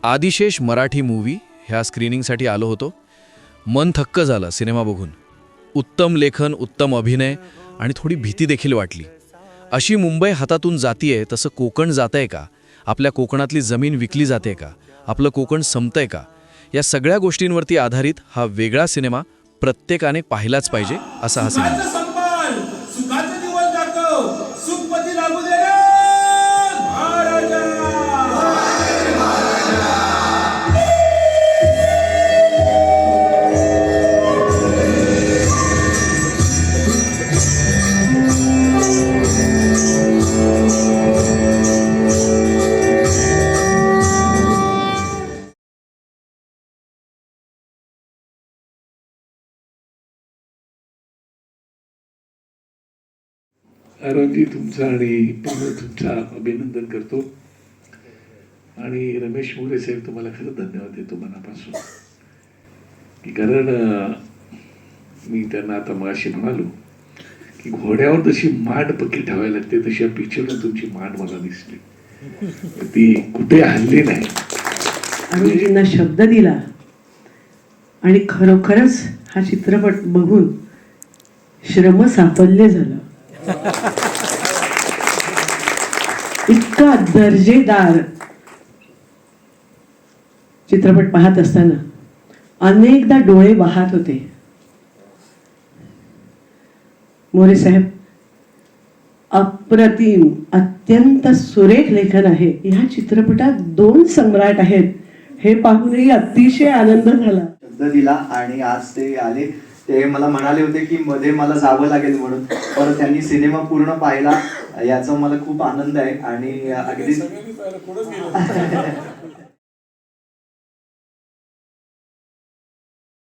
Adishesha Marathi movie ह्या स्क्रीनिंगसाठी आलो होतो. मन थक्क झालं सिनेमा बघून. उत्तम लेखन, उत्तम अभिनय आणि थोडी भीती देखील वाटली. अशी मुंबई हातातून जातीये तसं कोकण जातंय का? आपल्या कोकणातली जमीन विकली जाते का? आपलं कोकण संपतंय का? या सगळ्या गोष्टींवरती आधारित हा वेगळा सिनेमा प्रत्येकाने पाहिलाच पाहिजे असा हा सिनेमा. सुखाचे दिवस दाखव, सुखपती लागू दे रे महाराजा. आरोजी तुमचं आणि पूर्ण तुमचं अभिनंदन करतो आणि रमेश मोरे साहेब तुम्हाला खरं धन्यवाद देतो मनापासून की कारण मी त्यांना आता मगाशी म्हणालो की घोड्यावर जशी मांड पक्की ठेवायला लागते तशी या पिक्चरला तुमची मांड मला दिसली, ती कुठे हल्ली नाही. आरोजींना शब्द दिला आणि खरोखरच हा चित्रपट बघून श्रम साफल्य झालं. इतका दर्जेदार चित्रपट पाहत असताना अनेकदा डोळे वाहत होते. मोरे साहेब, अप्रतिम, अत्यंत सुरेख लेखन आहे. ह्या चित्रपटात 2 सम्राट आहेत हे पाहूनही अतिशय आनंद झाला. शब्द दिला आणि आज ते आले. ते मला म्हणाले होते की मध्ये मला जावं लागेल म्हणून, पण त्यांनी सिनेमा पूर्ण पाहिला याचा मला खूप आनंद आहे आणि अगदी